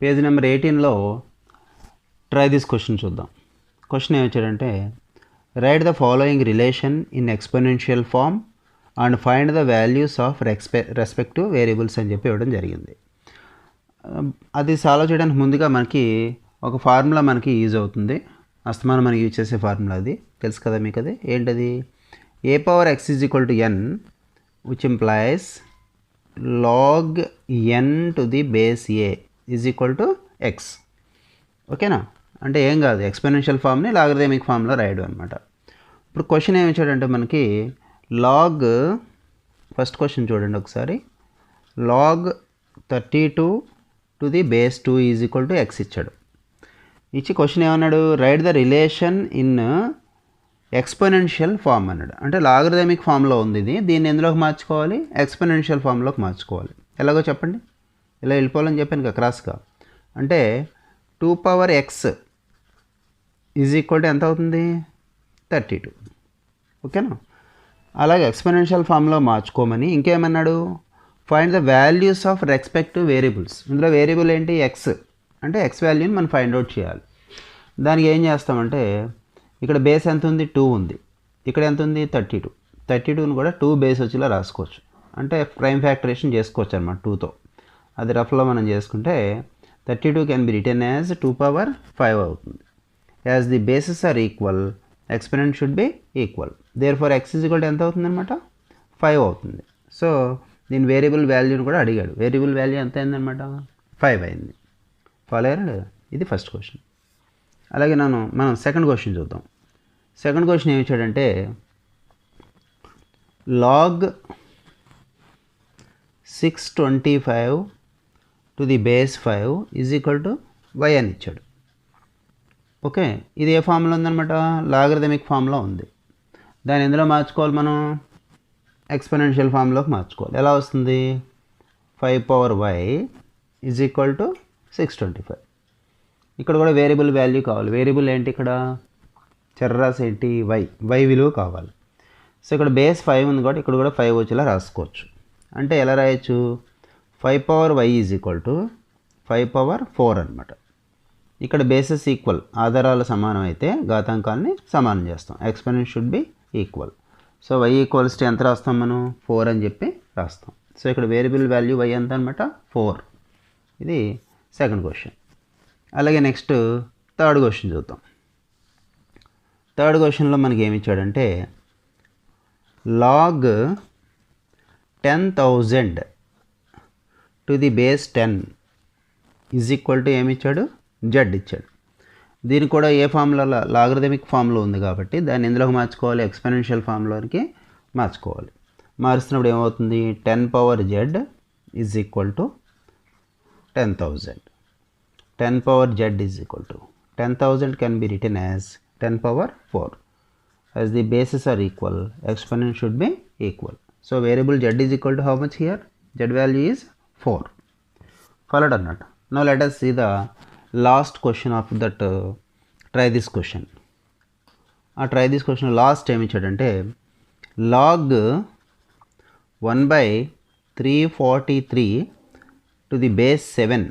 Page number 18లో try this question చూద్దాం. Question ఏమిచ్చాడంటే write the following relation in exponential form and find the values of respective variables అని చెప్పి ఇవ్వడం జరిగింది. అది సాల్వ్ చేయడానికి ముందుగా మనకి ఒక ఫార్ములా మనకి యూజ్ అవుతుంది. అస్తమానం మనం యూజ్ చేసే ఫార్ములా అది తెలుసు కదా మీకు. అది ఏంటది? a power x is equal to n which implies log n to the base a is equal to x. ఓకేనా? అంటే ఏం కాదు, ఎక్స్పోనెన్షియల్ ఫామ్ని లాగరిథమిక్ ఫామ్లో రాయడం అనమాట. ఇప్పుడు క్వశ్చన్ ఏమి ఇచ్చాడంటే మనకి లాగ్, ఫస్ట్ క్వశ్చన్ చూడండి ఒకసారి, log 32 to the base 2 is equal to x ఇచ్చాడు. ఇచ్చి క్వశ్చన్ ఏమన్నాడు? Write the relation in exponential form అన్నాడు. అంటే లాగరిథమిక్ ఫామ్లో ఉంది ఇది, దీన్ని ఎందులోకి మార్చుకోవాలి? ఎక్స్పోనెన్షియల్ ఫామ్లోకి మార్చుకోవాలి. ఎలాగో చెప్పండి. ఇలా వెళ్ళిపోవాలని చెప్పాను కదా క్రాస్గా. అంటే 2 power x is equal to ఎంత అవుతుంది? 32. ఓకేనా? అలాగే ఎక్స్పోనెన్షియల్ ఫామ్లో మార్చుకోమని ఇంకేమన్నాడు? Find the values of respective variables. ఇందులో వేరియబుల్ ఏంటి? ఎక్స్. అంటే ఎక్స్ వాల్యూని మనం ఫైండ్ అవుట్ చేయాలి. దానికి ఏం చేస్తామంటే ఇక్కడ బేస్ ఎంత ఉంది? 2 ఉంది. ఇక్కడ ఎంత ఉంది? 32. 32ని కూడా 2 బేస్ వచ్చేలా రాసుకోవచ్చు. అంటే ప్రైమ్ ఫ్యాక్టరేషన్ చేసుకోవచ్చు అనమాట 2తో. అది రఫ్లో మనం చేసుకుంటే 32 can be written as 2 power 5 అవుతుంది. As the bases are equal, exponent should be equal. Therefore x is equal to ఎంత అవుతుంది అనమాట? 5 అవుతుంది. సో దీని వేరియబుల్ వాల్యూని కూడా అడిగాడు. వేరియబుల్ వాల్యూ ఎంత అయిందనమాట? 5 అయింది. ఫాలో అయ్యారా లేదా? ఇది ఫస్ట్ క్వశ్చన్. అలాగే మనం సెకండ్ క్వశ్చన్ చూద్దాం. సెకండ్ క్వశ్చన్ ఏమి ఇచ్చాడంటే log 625 to the base 5 is equal to y అని ఇచ్చాడు. ఓకే, ఇది ఏ ఫామ్లో ఉందన్నమాట? లాగరిథమిక్ ఫామ్లో ఉంది. దాన్ని ఎందులో మార్చుకోవాలి మనం? ఎక్స్పోనెన్షియల్ ఫామ్లోకి మార్చుకోవాలి. ఎలా వస్తుంది? 5 power y is equal to 625. ఇక్కడ కూడా వేరియబుల్ వాల్యూ కావాలి. వేరియబుల్ ఏంటి? ఇక్కడ చర్రాస్ ఏంటి? y విలువ కావాలి. సో ఇక్కడ బేస్ 5 ఉంది కాబట్టి ఇక్కడ కూడా 5 వచ్చేలా రాసుకోవచ్చు. అంటే ఎలా రాయొచ్చు? 5 power y is equal to 5 power 4 అనమాట. ఇక్కడ బేసెస్ ఈక్వల్, ఆధారాలు సమానం అయితే ఘాతాంకాన్ని సమానం చేస్తాం. Exponent should be equal. So y equals to ఎంత రాస్తాం మనం? 4 అని చెప్పి రాస్తాం. సో ఇక్కడ వేరియబుల్ వాల్యూ y ఎంత అనమాట? 4. ఇది సెకండ్ క్వశ్చన్. అలాగే నెక్స్ట్ థర్డ్ క్వశ్చన్ చూద్దాం. థర్డ్ క్వశ్చన్లో మనకి ఏమి ఇచ్చాడంటే log 10,000 to the base 10 is equal to ఏమి ఇచ్చాడు? జెడ్ ఇచ్చాడు. దీన్ని కూడా ఏ ఫామ్లో? లాగరిథమిక్ ఫామ్లో ఉంది కాబట్టి దాన్ని ఎందులోకి మార్చుకోవాలి? ఎక్స్పోనెన్షియల్ ఫామ్లోనికి మార్చుకోవాలి. మారుస్తున్నప్పుడు ఏమవుతుంది? 10 power z is equal to 10,000. 10 power z is equal to 10,000 can be written as 10 power 4. As the bases are equal, exponent should be equal. So variable z is equal to how much here? Z value is 4. Followed or not? Now let us see the last question of that try this question. Try this question last time ఇచ్చాడంటే log 1/343 to the base 7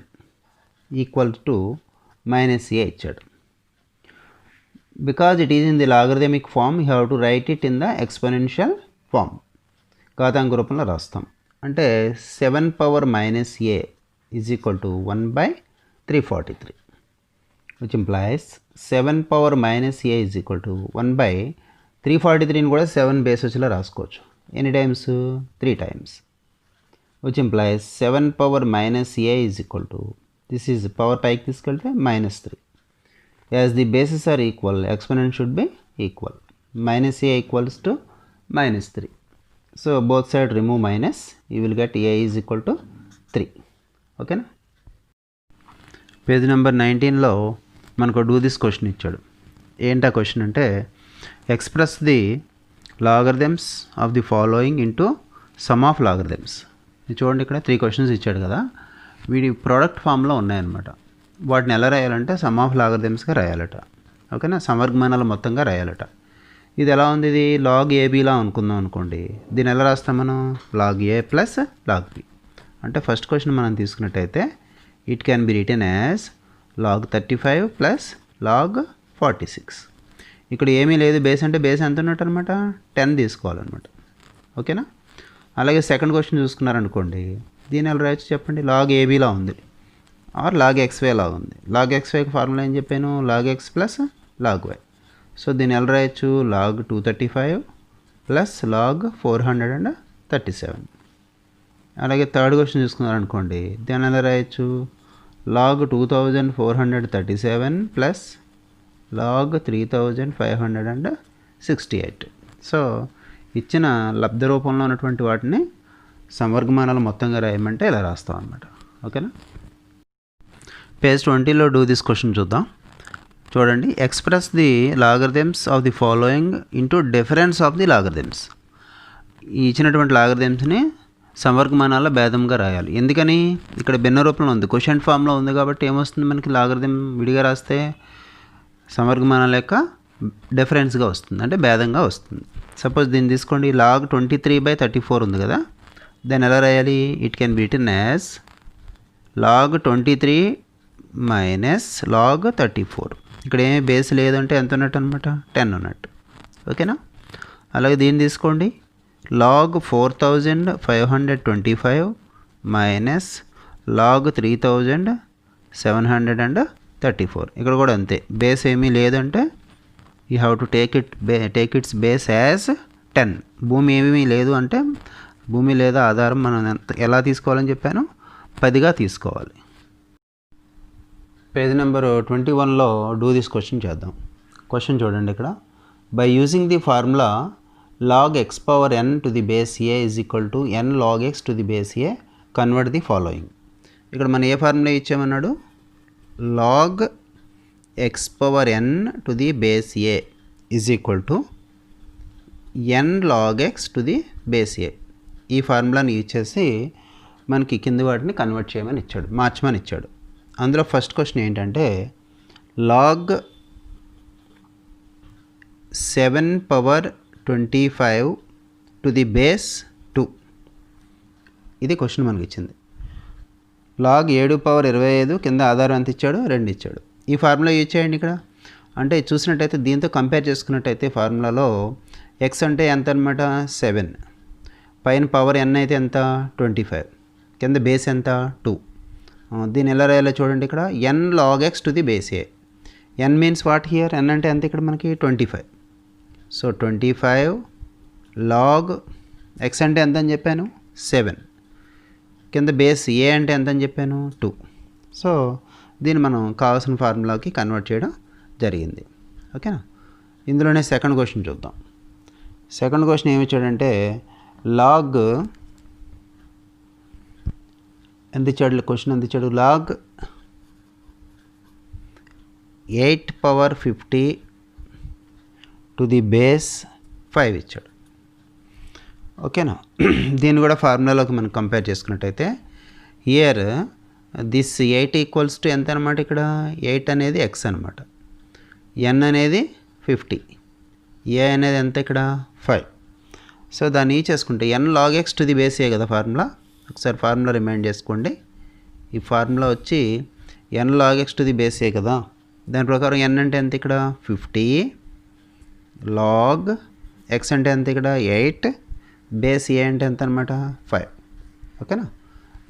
equal to minus a ఇచ్చాడు. Because it is in the logarithmic form you have to write it in the exponential form. ఘాతాంక రూపంలో రాస్తాం. అంటే 7 power minus a is equal to 1/343 which implies 7 power minus a is equal to 1/343ని కూడా 7 base వచ్చేలా రాసుకోవచ్చు. ఎన్ని times? 3 times. Which implies 7 power minus a is equal to, this is power పైకి తీసుకెళ్తే -3. As the bases are equal, exponent should be equal. -a equals to -3. So both side remove minus, you will get a is equal to 3. ఓకేనా? Page number 19లో మనకు do this question ఇచ్చాడు. ఏంటా question అంటే express the logarithms of the following into some of logarithms. చూడండి ఇక్కడ 3 questions ఇచ్చాడు కదా, వీడి ప్రోడక్ట్ ఫామ్లో ఉన్నాయన్నమాట. వాటిని ఎలా రాయాలంటే సమ్ ఆఫ్ లాగరిథమ్స్గా రాయాలట. ఓకేనా? సమవర్గమానాలు మొత్తంగా రాయాలట. ఇది ఎలా ఉంది? ఇది లాగ్ ఏబీలా అనుకుందాం అనుకోండి. దీన్ని ఎలా రాస్తాం మనం? లాగ్ ఏ ప్లస్ లాగ్ బి. అంటే ఫస్ట్ క్వశ్చన్ మనం తీసుకున్నట్టయితే it can be written as log 35 plus log 46. ఇక్కడ ఏమీ లేదు, బేస్ అంటే బేస్ ఎంత ఉన్నట్టు అనమాట, 10 తీసుకోవాలన్నమాట. ఓకేనా. అలాగే సెకండ్ క్వశ్చన్ చూసుకున్నారనుకోండి, దీని ఎలా రాయొచ్చు చెప్పండి. log ఏబీలా ఉంది ఆర్ log xy లాగా ఉంది. log xyకి ఫార్ములా ఏం చెప్పాను, log x plus log y. So దీన్ని ఎలా రాయొచ్చు, log 235 ప్లస్ log 437. అలాగే థర్డ్ క్వశ్చన్ చూసుకున్నారనుకోండి, దీన్ని ఎలా రాయొచ్చు, log 2437 ప్లస్ log 3568. సో ఇచ్చిన లబ్ధ రూపంలో ఉన్నటువంటి వాటిని సమవర్గమానాలు మొత్తంగా రాయమంటే ఇలా రాస్తాం అన్నమాట. ఓకేనా. పేజ్ 20లో డూ దిస్ క్వశ్చన్ చూద్దాం. చూడండి, express the logarithms of the following into difference of the logarithms. ఈ ఇచ్చినటువంటి లాగరిథమ్స్ని సమవర్గమానాల భేదంగా రాయాలి. ఎందుకని, ఇక్కడ భిన్న రూపంలో ఉంది, క్వశ్చన్ ఫామ్లో ఉంది కాబట్టి ఏమొస్తుంది మనకి, లాగరిథం విడిగా రాస్తే సమవర్గమానాల యొక్క డిఫరెన్స్గా వస్తుంది, అంటే భేదంగా వస్తుంది. సపోజ్ దీన్ని తీసుకోండి, log 23/34 ఉంది కదా, దాన్ని ఎలా రాయాలి, it can be written as log 23 minus log 34. ఇక్కడ ఏమీ బేస్ లేదంటే ఎంత ఉన్నట్టు అనమాట, 10 ఉన్నట్టు. ఓకేనా. అలాగే దీన్ని తీసుకోండి, log 4525 మైనస్ log 3734. ఇక్కడ కూడా అంతే, బేస్ ఏమీ లేదంటే you have to take its base as 10. భూమి ఏమీ లేదు అంటే భూమి లేదా ఆధారం మనం ఎలా తీసుకోవాలని చెప్పాను, 10గా తీసుకోవాలి. పేజ్ నెంబర్ 21లో డూ దిస్ క్వశ్చన్ చేద్దాం. క్వశ్చన్ చూడండి, ఇక్కడ by using the formula log x power n to the base a is equal to n log x to the base a, convert the following. ఇక్కడ మనం ఏ formula ఇచ్చామన్నాడు, log x power n to the base a is equal to n log x to the base a. ఈ ఫార్ములాని use చేసి మనకి కింది వాటిని convert చేయమని ఇచ్చాడు, మార్చమని ఇచ్చాడు. అందులో ఫస్ట్ క్వశ్చన్ ఏంటంటే log 7 power 25 to the base 2. ఇది క్వశ్చన్ మనకి ఇచ్చింది. log 7 పవర్ 25 కింద ఆధారం ఎంత ఇచ్చాడు, 2 ఇచ్చాడు. ఈ ఫార్ములా యూజ్ చేయండి ఇక్కడ. అంటే చూసినట్టయితే దీంతో కంపేర్ చేసుకున్నట్టయితే ఫార్ములాలో ఎక్స్ అంటే ఎంత అనమాట, 7, పైన పవర్ n అయితే ఎంత 25, కింద బేస్ ఎంత 2. దీన్ని ఎలా రాయాలో చూడండి, ఇక్కడ n log x to the base a. n means what here, n అంటే ఎంత ఇక్కడ మనకి 25. సో 25 log x అంటే ఎంత అని చెప్పాను 7, కింద బేస్ a అంటే ఎంత అని చెప్పాను 2. సో దీన్ని మనం కావాల్సిన ఫార్ములాకి కన్వర్ట్ చేయడం జరిగింది. ఓకేనా. ఇందులోనే సెకండ్ క్వశ్చన్ చూద్దాం. సెకండ్ క్వశ్చన్ ఏమి ఇచ్చాడంటే log ఎంత ఇచ్చాడు, క్వశ్చన్ ఎంత ఇచ్చాడు, log 8 power 50 to the base 5 ఇచ్చాడు. ఓకేనా. దీన్ని కూడా ఫార్ములాలోకి మనం కంపేర్ చేసుకున్నట్టయితే హియర్ దిస్ 8 ఈక్వల్స్ టు ఎంత అనమాట, ఇక్కడ 8 అనేది x అనమాట, n అనేది 50, a అనేది ఎంత ఇక్కడ 5. సో దాన్ని చేసుకుంటే n log x to the base a కదా ఫార్ములా. ఒకసారి ఫార్ములా రిమైండ్ చేసుకోండి. ఈ ఫార్ములా వచ్చి n log x to the base a కదా, దాని ప్రకారం n అంటే ఎంత ఇక్కడ 50, log x అంటే ఎంత ఇక్కడ 8, బేస్ ఏ అంటే ఎంత అనమాట 5. ఓకేనా.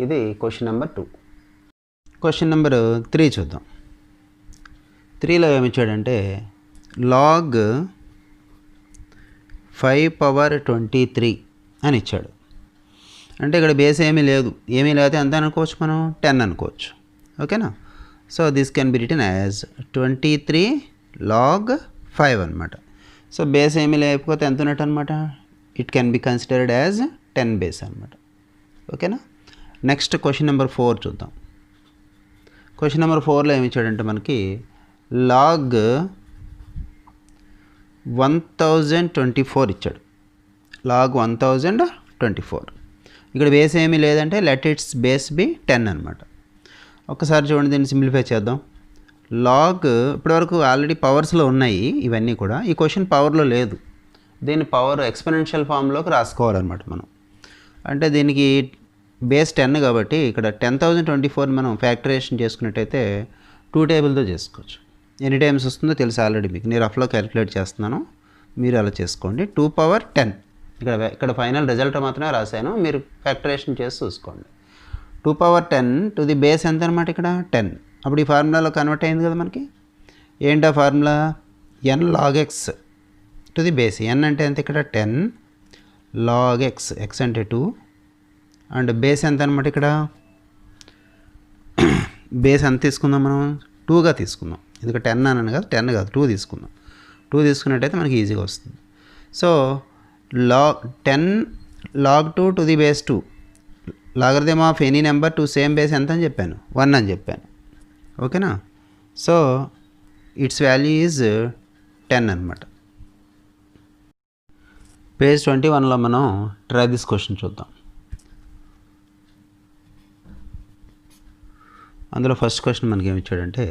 ఇది క్వశ్చన్ నెంబర్ 2. క్వశ్చన్ నెంబర్ 3 చూద్దాం. 3లో ఏమి ఇచ్చాడంటే log 5 పవర్ 23 అని ఇచ్చాడు. అంటే ఇక్కడ బేస్ ఏమీ లేదు, ఏమీ లేకపోతే ఎంత అనుకోవచ్చు మనం 10 అనుకోవచ్చు. ఓకేనా. So this can be written as 23 log 5 అనమాట. సో బేస్ ఏమీ లేకపోతే ఎంత ఉన్నట్టు అనమాట, it can be considered as 10 base అనమాట. ఓకేనా. నెక్స్ట్ క్వశ్చన్ నెంబర్ 4 చూద్దాం. క్వశ్చన్ నెంబర్ 4లో ఏమి ఇచ్చాడంటే మనకి log 1024 ఇచ్చాడు, log 1024. ఇక్కడ బేస్ ఏమీ లేదంటే లెట్ ఇట్స్ బేస్ బి 10 అనమాట. ఒక్కసారి చూడండి, దీన్ని సింప్లిఫై చేద్దాం. లాగ్ ఇప్పటివరకు ఆల్రెడీ పవర్స్లో ఉన్నాయి ఇవన్నీ కూడా, ఈ క్వశ్చన్ పవర్లో లేదు, దీన్ని పవర్ ఎక్స్పోనెన్షియల్ ఫామ్లోకి రాసుకోవాలన్నమాట మనం. అంటే దీనికి బేస్ 10 కాబట్టి ఇక్కడ 10,024 మనం ఫ్యాక్టరేషన్ చేసుకున్నట్టయితే 2 టేబుల్తో చేసుకోవచ్చు. ఎన్ని టైమ్స్ వస్తుందో తెలుసు ఆల్రెడీ మీకు, నేను రఫ్లో క్యాలిక్యులేట్ చేస్తున్నాను, మీరు అలా చేసుకోండి. 2 పవర్ 10 ఇక్కడ ఫైనల్ రిజల్ట్ మాత్రమే రాశాను, మీరు ఫ్యాక్టరేషన్ చేసి చూసుకోండి. 2 పవర్ 10 టు ది బేస్ ఎంత అనమాట ఇక్కడ 10. అప్పుడు ఈ ఫార్ములాలో కన్వర్ట్ అయింది కదా మనకి. ఏంటా formula? n log x to the base. n అంటే ఎంత ఇక్కడ 10 log x, x అంటే 2, అండ్ బేస్ ఎంత అనమాట ఇక్కడ? బేస్ ఎంత తీసుకుందాం మనం? 2గా తీసుకుందాం, ఎందుకంటే 10 అన్నాను కదా, 10 కాదు 2 తీసుకుందాం. 2 తీసుకున్నట్టయితే మనకి ఈజీగా వస్తుంది. So log 2 to the base 2, logarithm of any number to same base ఎంత అని చెప్పాను? 1 అని చెప్పాను. ఓకేనా? సో ఇట్స్ వాల్యూ ఈజ్ 10 అనమాట. పేజ్ 21లో మనం ట్రై దిస్ క్వశ్చన్ చూద్దాం. అందులో ఫస్ట్ క్వశ్చన్ మనకి ఏమి ఇచ్చాడంటే,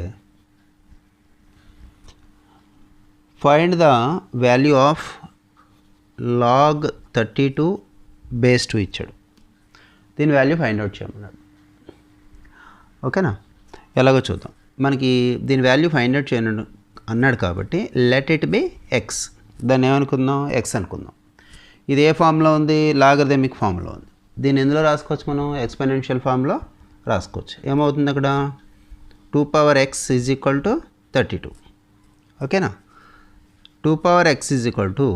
find the value of log 32 base 2 ఇచ్చాడు. దీని వాల్యూ ఫైండ్ అవుట్ చేయమన్నాడు. ఓకేనా? ఎలాగో చూద్దాం. మనకి దీని వాల్యూ ఫైండ్ అవుట్ చేయను అన్నాడు కాబట్టి లెట్ ఇట్ బి ఎక్స్. దాన్ని ఏమనుకుందాం? ఎక్స్ అనుకుందాం. ఇది ఏ ఫామ్లో ఉంది? లాగరిథమిక్ ఫామ్లో ఉంది. దీన్ని ఎందులో రాసుకోవచ్చు మనం? ఎక్స్పోనెన్షియల్ ఫామ్లో రాసుకోవచ్చు. ఏమవుతుంది అక్కడ? 2 power x is equal to 32. ఓకేనా? 2 power x is equal to,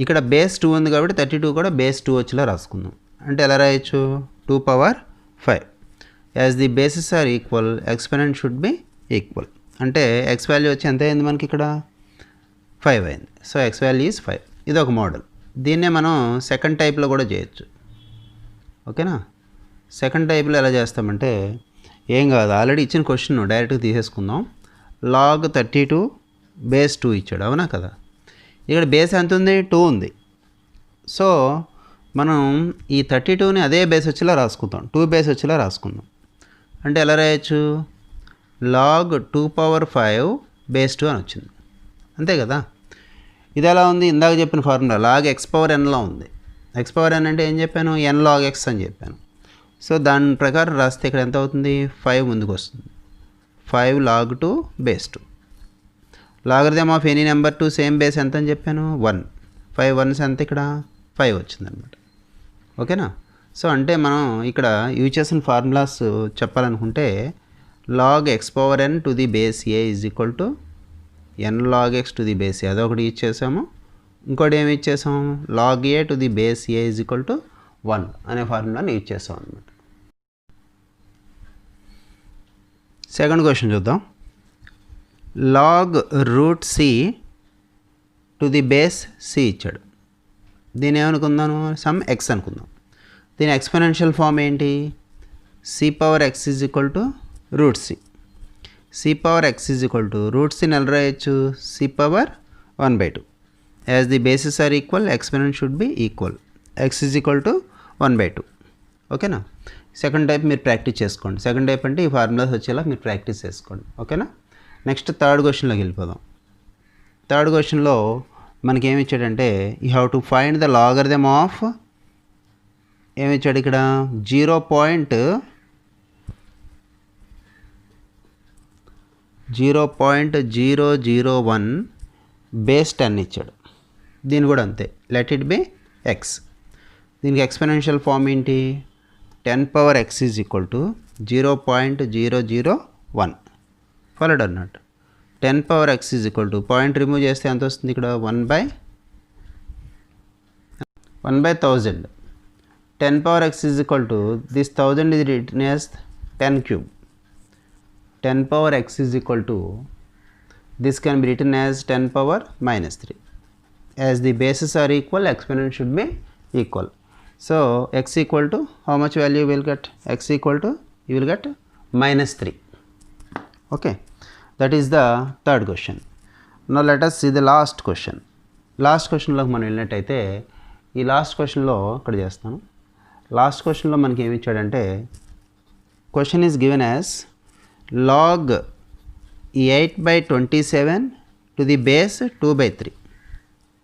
ఇక్కడ బేస్ 2 ఉంది కాబట్టి 32 కూడా బేస్ 2 వచ్చేలా రాసుకుందాం. అంటే ఎలా రాయొచ్చు? 2 power 5. As the bases are equal, exponent should be equal. అంటే ఎక్స్ వాల్యూ వచ్చి ఎంత అయింది మనకి ఇక్కడ? 5 అయింది. So x value is 5. ఇది ఒక మోడల్. దీన్నే మనం సెకండ్ టైప్లో కూడా చేయొచ్చు. ఓకేనా? సెకండ్ టైప్లో ఎలా చేస్తామంటే, ఏం కాదు, ఆల్రెడీ ఇచ్చిన క్వశ్చన్ డైరెక్ట్గా తీసేసుకుందాం. log 32 బేస్ 2 ఇచ్చాడు, అవునా కదా? ఇక్కడ బేస్ ఎంత ఉంది? 2 ఉంది. సో మనం ఈ 32ని అదే బేస్ వచ్చేలా రాసుకుందాం, 2 బేస్ వచ్చేలా రాసుకుందాం. అంటే ఎలా రాయొచ్చు? log 2 పవర్ 5 బేస్ 2 అని వచ్చింది, అంతే కదా? ఇది ఎలా ఉంది? ఇందాక చెప్పిన ఫార్ములా log x పవర్ nలో ఉంది. x పవర్ n అంటే ఏం చెప్పాను? n log x అని చెప్పాను. సో దాని ప్రకారం రాస్తే ఇక్కడ ఎంత అవుతుంది? 5 ముందుకు వస్తుంది. 5 log 2 base 2. Logarithm of any number to same base ఎంత అని చెప్పాను? 1. 5 1s ఎంత ఇక్కడ? 5 వచ్చిందనమాట. ఓకేనా? సో అంటే మనం ఇక్కడ యూజ్ చేసిన ఫార్ములాస్ చెప్పాలనుకుంటే, log x power n to the base a is equal to n log x to the base a, అదొకటి యూజ్ చేసాము. ఇంకోటి ఏమి ఇచ్చేసాము? log a to the base a is equal to 1 అనే ఫార్ములాని యూజ్ చేసాం అనమాట. సెకండ్ క్వశ్చన్ చూద్దాం. log root c to the base c ఇచ్చాడు. దీని ఏమనుకుందాను? సమ్ x అనుకుందాం. దీని ఎక్స్పోనెన్షియల్ ఫామ్ ఏంటి? c power x is equal to root c. c power x is equal to root c నెల రాయొచ్చు c power 1/2. As the bases are equal, exponent should be equal. x is equal to 1/2. ఓకేనా? Second type మీరు practice చేసుకోండి. Second type అంటే ఈ formulas వచ్చేలా మీరు practice చేసుకోండి. ఓకేనా? నెక్స్ట్ థర్డ్ క్వశ్చన్లోకి వెళ్ళిపోదాం. థర్డ్ క్వశ్చన్లో మనకి ఏమి ఇచ్చాడంటే, you have to find the logarithm of, ఏమి ఇచ్చాడు ఇక్కడ? 0.001 బేస్ 10 ఇచ్చాడు. దీని కూడా అంతే, లెట్ ఇట్ బి ఎక్స్. దీనికి ఎక్స్పోనెన్షియల్ ఫామ్ ఏంటి? 10 power x is equal to 0.001 followed అన్నట్టు. 10 power x is equal to, point remove చేస్తే ఎంత వస్తుంది ఇక్కడ? 1/1000. 10 power x is equal to, this 1000 is written as 10 cube. 10 power x is equal to, this can be written as 10 power minus 3. As the bases are equal, exponent should be equal. So x equal to, how much value you will get? X equal to, you will get minus 3. Okay, that is the third question. Now let us see the last question. Last question లో మనం వెళ్ళినట్టయితే, ఈ last క్వశ్చన్లో ఇక్కడ చేస్తాను. Last క్వశ్చన్లో మనకి ఏమి ఇచ్చాడంటే, question is given as log 8/27 to the base 2/3.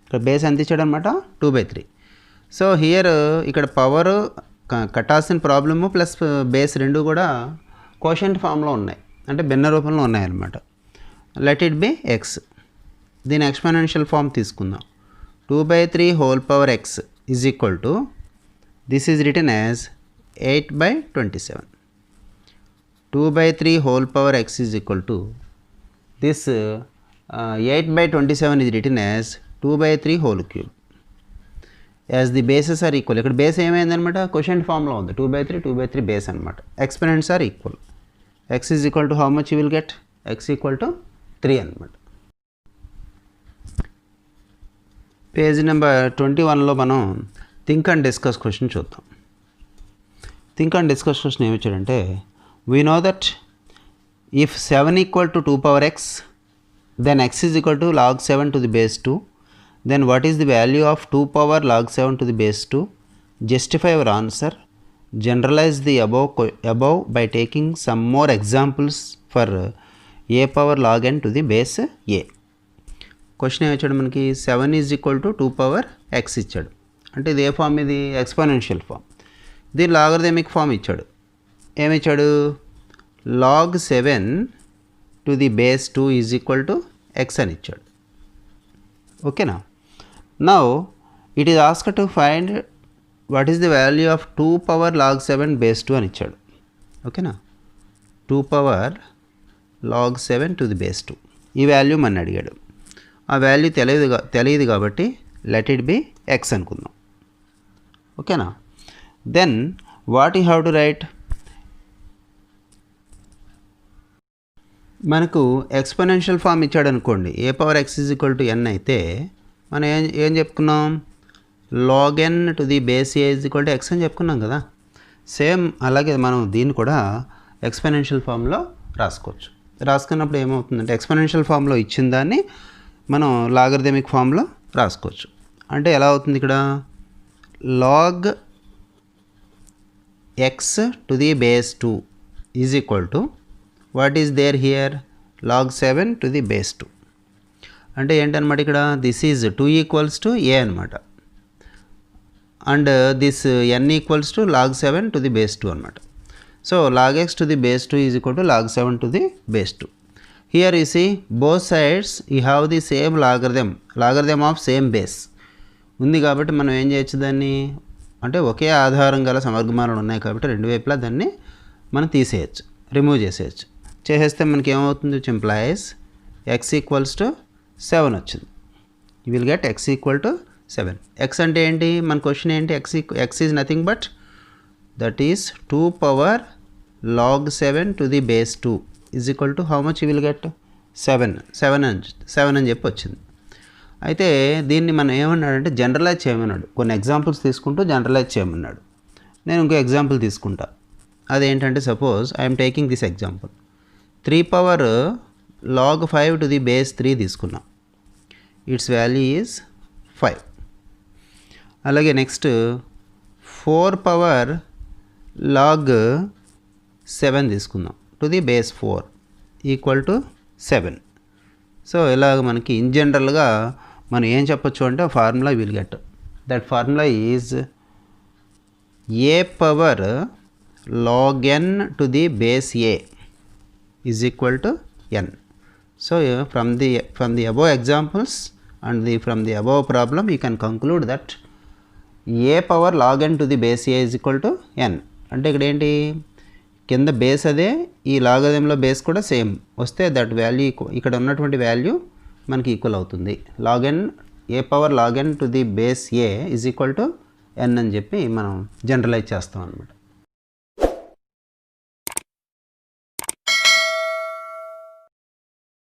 ఇక్కడ బేస్ ఎంత ఇచ్చాడు అనమాట? 2/3. సో హియర్ ఇక్కడ పవర్ కట్టాల్సిన ప్రాబ్లము ప్లస్ బేస్ రెండు కూడా కోషెంట్ ఫామ్లో ఉన్నాయి, అంటే భిన్న రూపంలో ఉన్నాయన్నమాట. Let it be X. దీని ఎక్స్పోనెన్షియల్ ఫామ్ తీసుకుందాం. 2/3 whole power x is equal to, this is written as 8/27. 2/3 whole power x is equal to this 8/27 is written as 2/3 whole cube. As the bases are equal, ఇక్కడ base ఏమైందనమాట, question ఫామ్లో ఉంది. 2/3 base అనమాట. Exponents are equal. x is equal to how much you will get? x equal to 3 అనమాట. Page number 21లో మనం think and discuss question చూద్దాం. Think and discuss question ఏమి ఇచ్చాడంటే, we know that if 7 equal to 2 power x, then x is equal to log 7 to the base 2. Then what is the value of 2 power log 7 to the base 2? Justify your answer. Generalize the above by taking some more examples for a power log n to the base a. Question ఏమి ఇచ్చాడు మనకి, 7 is equal to 2 power X ఇచ్చాడు. అంటే ఇది ఏ form, ఇది exponential form. దీని logarithmic form ఇచ్చాడు. ఏమిచ్చాడు, log 7 to the base 2 is equal to x అని ఇచ్చాడు. ఓకేనా. Now it is asked to find what is the value of 2 power log 7 base 2 అని ఇచ్చాడు. ఓకేనా. 2 power log 7 to the base 2 ఈ value మన అడిగాడు. ఆ వాల్యూ తెలియదు కాబట్టి లెట్ ఇట్ బి ఎక్స్ అనుకుందాం. ఓకేనా. Then what you have to write, మనకు ఎక్స్పోనెన్షియల్ ఫామ్ ఇచ్చాడు అనుకోండి, a power x is equal to n అయితే మనం ఏం చెప్పుకున్నాం, log n to the base a is equal to x అని చెప్పుకున్నాం కదా. సేమ్ అలాగే మనం దీన్ని కూడా ఎక్స్పోనెన్షియల్ ఫామ్లో రాసుకోవచ్చు. రాసుకున్నప్పుడు ఏమవుతుందంటే, ఎక్స్పోనెన్షియల్ ఫామ్లో ఇచ్చిన దాన్ని మనం లాగరిథమిక్ ఫామ్లో రాసుకోవచ్చు. అంటే ఎలా అవుతుంది ఇక్కడ, log x to the base 2 is equal to what is there here, log 7 to the base 2. అంటే ఏంటనమాట ఇక్కడ, this is 2 equals to a అనమాట, and this n equals to log 7 to the base 2 అనమాట. So log x to the base 2 is equal to log 7 to the base 2. Here you see both sides you have the same logarithm of same base ఉంది కాబట్టి మనం ఏం చేయొచ్చు దాన్ని, అంటే ఒకే ఆధారం గల సమర్గమానాలు ఉన్నాయి కాబట్టి రెండు వైపులా దాన్ని మనం తీసేయచ్చు, రిమూవ్ చేసేస్తే మనకి ఏమవుతుంది, which implies X equals to 7 వచ్చింది. You will get X equal to 7. X అంటే ఏంటి, మన క్వశ్చన్ ఏంటి, X is nothing but that is 2 power log 7 to the base 2 is equal to how much you will get 7 అని చెప్పి వచ్చింది. అయితే దీన్ని మనం ఏమన్నాడంటే జనరలైజ్ చేయమన్నాడు. కొన్ని ఎగ్జాంపుల్స్ తీసుకుంటూ జనరలైజ్ చేయమన్నాడు. నేను ఇంకో ఎగ్జాంపుల్ తీసుకుంటా. అదేంటంటే, suppose I'm taking this example, 3 power log 5 to the base 3 తీసుకున్నాం. It's value is 5. అలాగే నెక్స్ట్ 4 పవర్ log 7 తీసుకుందాం to the base 4 equal to 7. So ఇలాగ మనకి ఇన్ జనరల్గా మనం ఏం చెప్పొచ్చు అంటే, formula will get that formula is a power log n to the base a is equal to n. So from the above examples and from the above problem you can conclude that a power log n to the base a is equal to n. అంటే ఇక్కడ ఏంటి, కింద base అదే, ఈ లాగరిథంలో base కూడా same వస్తే that value ఇక్కడ ఉన్నటువంటి వాల్యూ మనకి ఈక్వల్ అవుతుంది. log n, A power log n to the base a is equal to n అని చెప్పి మనం జనరలైజ్ చేస్తాం అన్నమాట.